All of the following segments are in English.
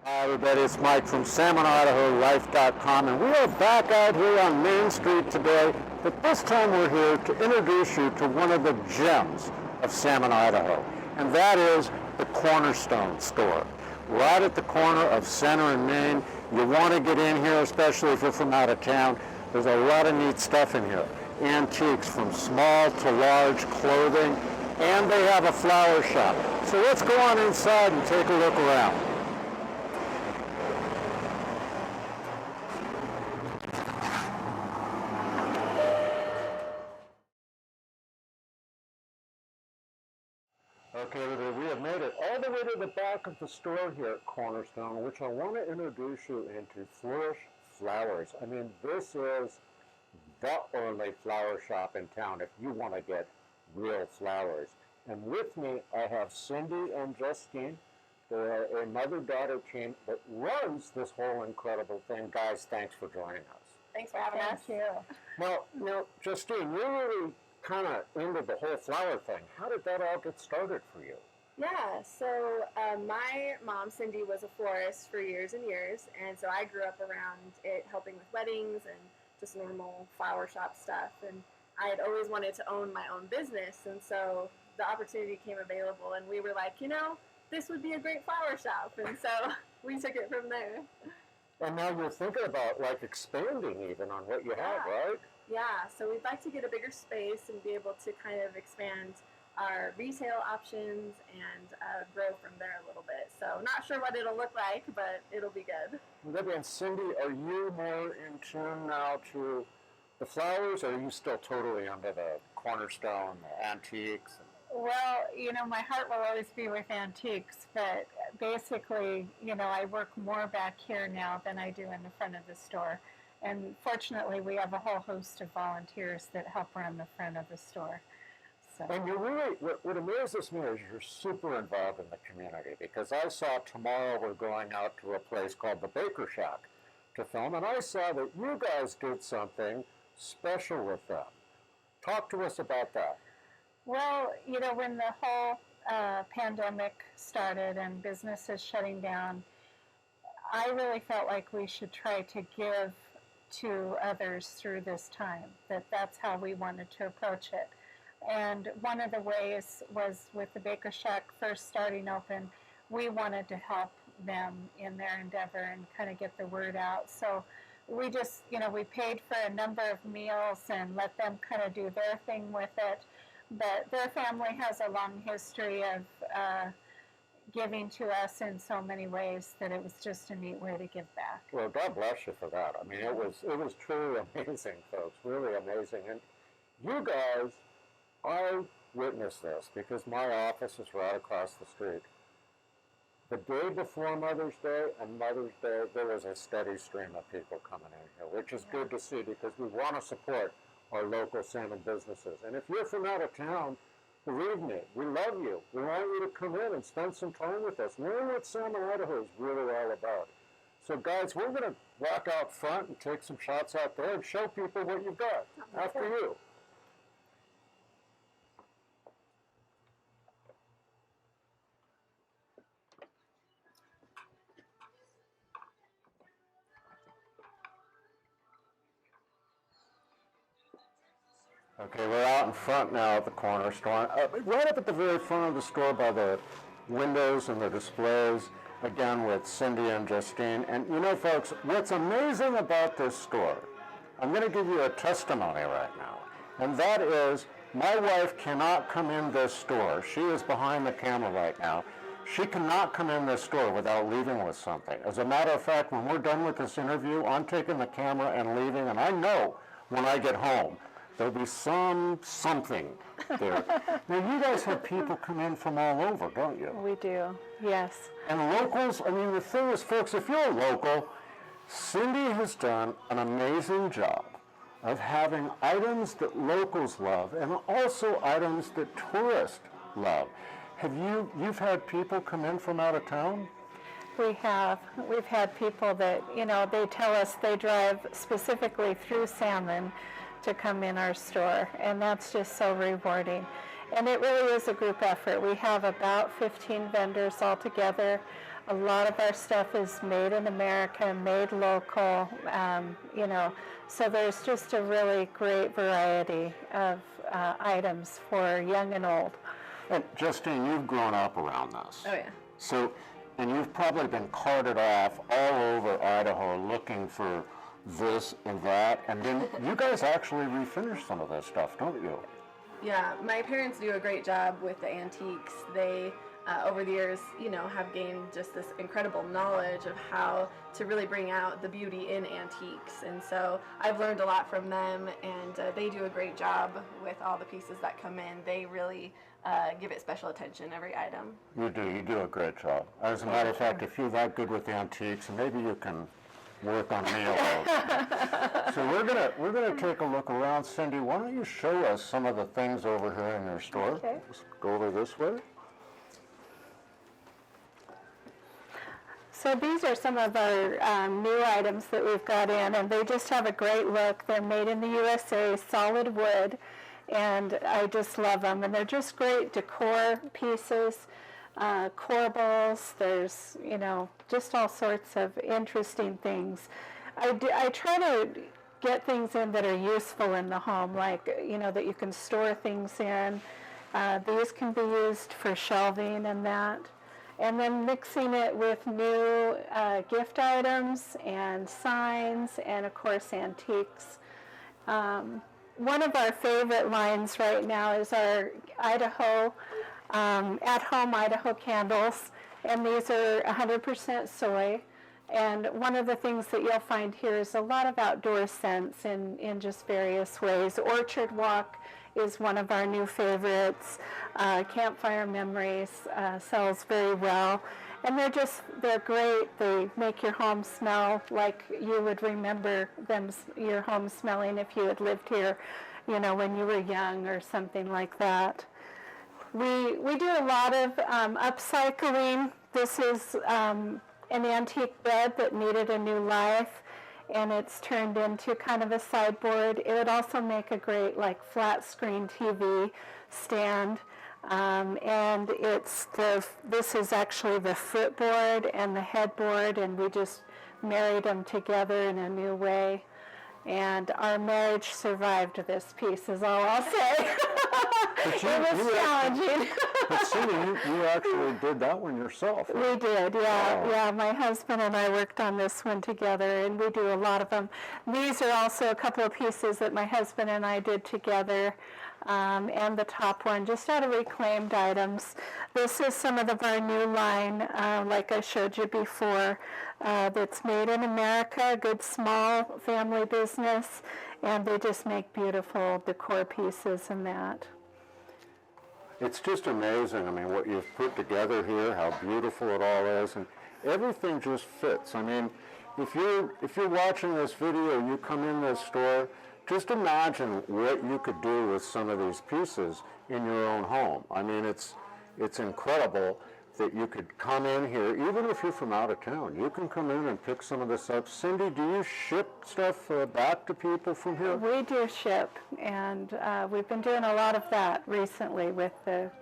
Hi everybody, it's Mike from SalmonIdahoLife.com, and we are back out here on Main Street today, but this time we're here to introduce you to one of the gems of Salmon, Idaho, and that is the Cornerstone store. Right at the corner of Center and Main. You want to get in here, especially if you're from out of town. There's a lot of neat stuff in here. Antiques from small to large clothing, and they have a flower shop. So let's go on inside and take a look around. Okay, we have made it all the way to the back of the store here at Cornerstone, which I want to introduce you into Fluerish Flowers. I mean, this is the only flower shop in town if you want to get real flowers. And with me, I have Cyndi and Justine. They're a mother-daughter team that runs this whole incredible thing. Guys, thanks for joining us. Thanks for having us. Thank you. Now, Justine, you're really kind of into the whole flower thing. How did that all get started for you? Yeah, so my mom, Cyndi, was a florist for years and years, and so I grew up around it, helping with weddings and just normal flower shop stuff, and I had always wanted to own my own business, and so the opportunity came available, and we were like, this would be a great flower shop, and so we took it from there. And now you're thinking about, expanding even on what you have, right? Yeah, so we'd like to get a bigger space and be able to kind of expand our retail options and grow from there a little bit. So not sure what it'll look like, but it'll be good. Libby and Cyndi, are you more in tune now to the flowers, or are you still totally under the Cornerstone, the antiques? Well, my heart will always be with antiques, but basically, I work more back here now than I do in the front of the store. And fortunately, we have a whole host of volunteers that help run the front of the store. So. And you're really, what amazes me is you're super involved in the community, because I saw tomorrow we're going out to a place called the Baker Shack to film, and I saw that you guys did something special with them. Talk to us about that. Well, when the whole pandemic started and businesses shutting down, I really felt like we should try to give to others through this time, that's how we wanted to approach it. And one of the ways was with the Baker Shack first starting open, we wanted to help them in their endeavor and kind of get the word out. So we just, we paid for a number of meals and let them kind of do their thing with it. But their family has a long history of giving to us in so many ways that it was just a neat way to give back. Well, God bless you for that. I mean, it was truly amazing, folks, really amazing. And you guys, I witnessed this because my office is right across the street. The day before Mother's Day and Mother's Day, there was a steady stream of people coming in here, which is good to see because we want to support our local salmon businesses. And if you're from out of town, believe me, we love you. We want you to come in and spend some time with us. Learn what Salmon, Idaho is really all about. So guys, we're going to walk out front and take some shots out there and show people what you've got. After you. Okay, we're out in front now at the Cornerstone, right up at the very front of the store by the windows and the displays, again with Cyndi and Justine. And folks, what's amazing about this store, I'm going to give you a testimony right now, and that is my wife cannot come in this store. She is behind the camera right now. She cannot come in this store without leaving with something. As a matter of fact, when we're done with this interview, I'm taking the camera and leaving, and I know when I get home, there'll be something there. Now, you guys have people come in from all over, don't you? We do, yes. And locals, I mean, the thing is, folks, if you're a local, Cyndi has done an amazing job of having items that locals love and also items that tourists love. You've had people come in from out of town? We have. We've had people that, they tell us they drive specifically through Salmon to come in our store, and that's just so rewarding. And it really is a group effort. We have about 15 vendors all together. A lot of our stuff is made in America, made local, so there's just a really great variety of items for young and old. And Justine, you've grown up around this. Oh yeah. So, and you've probably been carted off all over Idaho looking for this and that, and then you guys actually refinish some of this stuff, don't you? Yeah, my parents do a great job with the antiques. They, over the years, have gained just this incredible knowledge of how to really bring out the beauty in antiques. And so I've learned a lot from them, and they do a great job with all the pieces that come in. They really give it special attention, every item. You do a great job. As a matter of fact, if you're that good with antiques, maybe you can work on me a little. So we're gonna take a look around. Cyndi, why don't you show us some of the things over here in your store? Okay. Let's go over this way. So these are some of our new items that we've got in, and they just have a great look. They're made in the USA, solid wood, and I just love them. And they're just great decor pieces, corbels. There's, just all sorts of interesting things. I try to get things in that are useful in the home, like, that you can store things in. These can be used for shelving and that. And then mixing it with new gift items and signs and, of course, antiques. One of our favorite lines right now is our Idaho, at-home Idaho candles. And these are 100% soy. And one of the things that you'll find here is a lot of outdoor scents in just various ways. Orchard Walk is one of our new favorites. Campfire Memories sells very well. And they're great. They make your home smell like you would remember your home smelling if you had lived here, when you were young or something like that. We do a lot of upcycling. This is an antique bed that needed a new life, and it's turned into kind of a sideboard. It would also make a great flat screen TV stand. And this is actually the footboard and the headboard, and we just married them together in a new way. And our marriage survived this piece, is all I'll say. It was challenging. But Cyndi, you actually did that one yourself. We did, yeah. Wow. Yeah, my husband and I worked on this one together, and we do a lot of them. These are also a couple of pieces that my husband and I did together. And the top one, just out of reclaimed items. This is some of our new line, like I showed you before, that's made in America, a good small family business, and they just make beautiful decor pieces and that. It's just amazing, what you've put together here, how beautiful it all is, and everything just fits. If you're watching this video, you come in this store, just imagine what you could do with some of these pieces in your own home. It's incredible that you could come in here, even if you're from out of town. You can come in and pick some of this up. Cyndi, do you ship stuff back to people from here? We do ship, and we've been doing a lot of that recently with the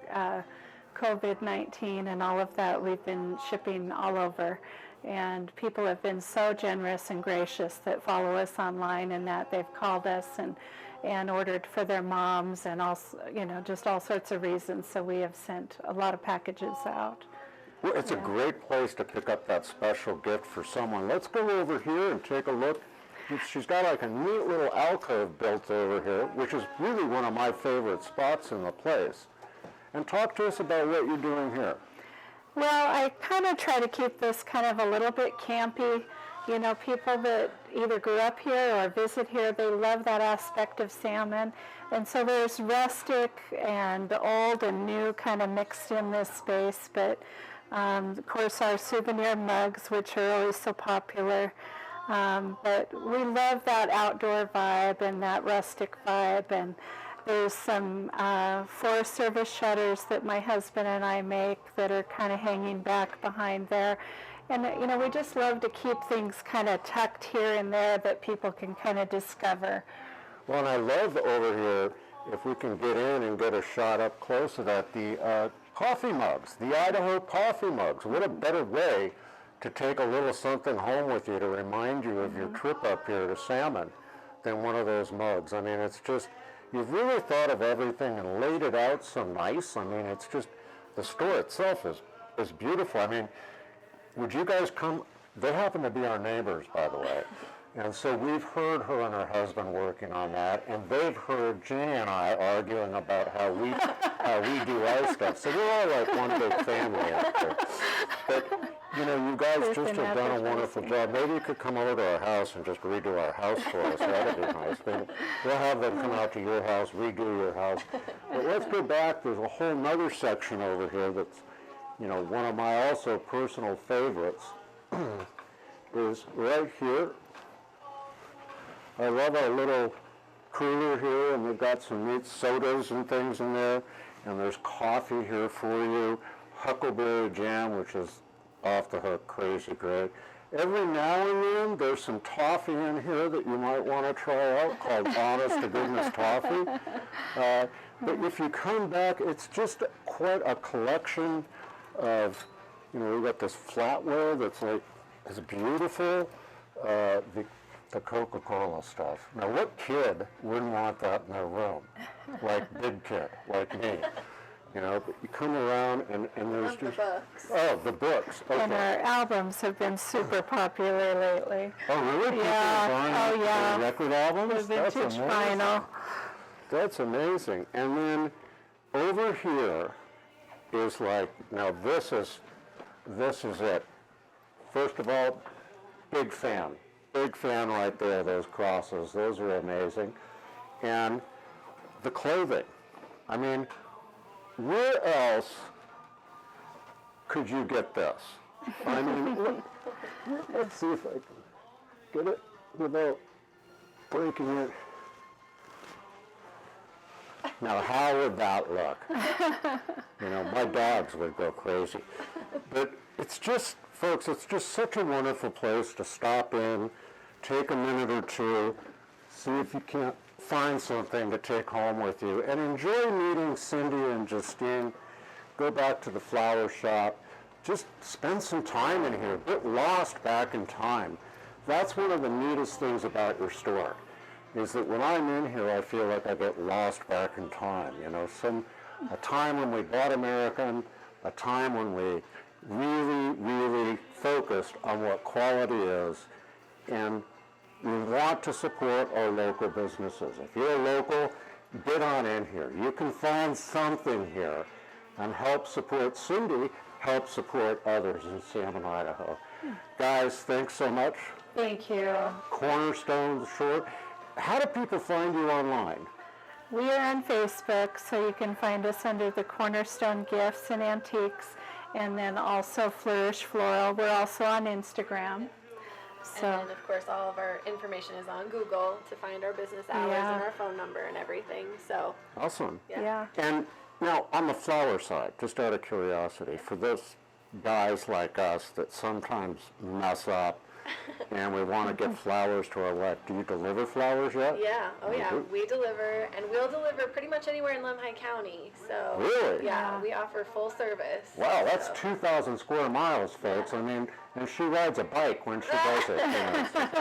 COVID-19 and all of that. We've been shipping all over. And people have been so generous and gracious that follow us online, and that they've called us and ordered for their moms and also, just all sorts of reasons. So we have sent a lot of packages out. Well, it's a great place to pick up that special gift for someone. Let's go over here and take a look. She's got a neat little alcove built over here, which is really one of my favorite spots in the place. And talk to us about what you're doing here. Well, I kind of try to keep this kind of a little bit campy. People that either grew up here or visit here, they love that aspect of Salmon. And so there's rustic and old and new kind of mixed in this space. But, of course, our souvenir mugs, which are always so popular. But we love that outdoor vibe and that rustic vibe. And there's some Forest Service shutters that my husband and I make that are kind of hanging back behind there. And, we just love to keep things kind of tucked here and there that people can kind of discover. Well, and I love over here if we can get in and get a shot up close of that, the coffee mugs, the Idaho coffee mugs. What a better way to take a little something home with you to remind you of your trip up here to Salmon than one of those mugs. I mean, it's just, you've really thought of everything and laid it out so nice. I mean, it's just, the store itself is beautiful. I mean, would you guys come? They happen to be our neighbors, by the way. And so we've heard her and her husband working on that, and they've heard Jeannie and I arguing about how we do our stuff. So we're all like one big family out there. But, you know, you guys just have done a wonderful job. Maybe you could come over to our house and just redo our house for us. That would be nice. We'll have them come out to your house, redo your house. But let's go back. There's a whole nother section over here that's, you know, one of my also personal favorites is right here. I love our little cooler here, and we've got some neat sodas and things in there, and there's coffee here for you, huckleberry jam, which is off the hook, crazy great. Every now and then, there's some toffee in here that you might want to try out called Honest to Goodness Toffee. But if you come back, it's just quite a collection of, you know, we've got this flatware that's like, it's beautiful. The Coca-Cola stuff. Now, what kid wouldn't want that in their room? Like big kid, like me. You know, but you come around and there's just... the books. Oh, the books. Okay. And our albums have been super popular lately. Oh, really? People Yeah. are buying the record albums? The That's vintage amazing. vinyl. That's amazing. And then over here is like, now this is it. First of all, big fan. Big fan right there, those crosses. Those are amazing. And the clothing. I mean, where else could you get this? I mean, let's see if I can get it without breaking it. Now, how would that look? You know, my dogs would go crazy. But it's just, folks, it's just such a wonderful place to stop in, take a minute or two, see if you can't find something to take home with you, and enjoy meeting Cyndi and Justine. Go back to the flower shop. Just spend some time in here. Get lost back in time. That's one of the neatest things about your store, is that when I'm in here, I feel like I get lost back in time. You know, a time when we bought American, a time when we really, really focused on what quality is, and we want to support our local businesses. If you're local, get on in here. You can find something here and help support Cyndi, help support others in Salmon, Idaho. Guys, thanks so much. Thank you. Cornerstone short. How do people find you online? We are on Facebook, so you can find us under the Cornerstone Gifts and Antiques, and then also Fluerish Floral. We're also on Instagram. So, And then, of course, all of our information is on Google to find our business hours Yeah. and our phone number and everything. So, Awesome. yeah. And now, on the flower side, just out of curiosity, for those guys like us that sometimes mess up and we want to get flowers to our wife, do you deliver flowers yet? yeah. Oh, yeah. Mhm. We deliver, and we'll deliver pretty much anywhere in Lemhi County. So, Really? yeah, we offer full service. Wow, that's So. 2,000 square miles, folks. I mean, and she rides a bike when she does it. You know, it's just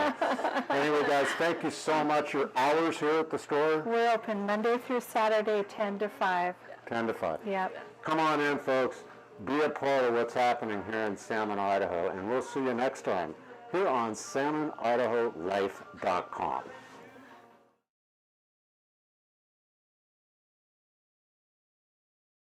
anyway, guys, thank you so much. Your hours here at the store? We're open Monday through Saturday, 10 to 5. 10 to 5. Yep. Come on in, folks. Be a part of what's happening here in Salmon, Idaho, and we'll see you next time here on SalmonIdahoLife.com.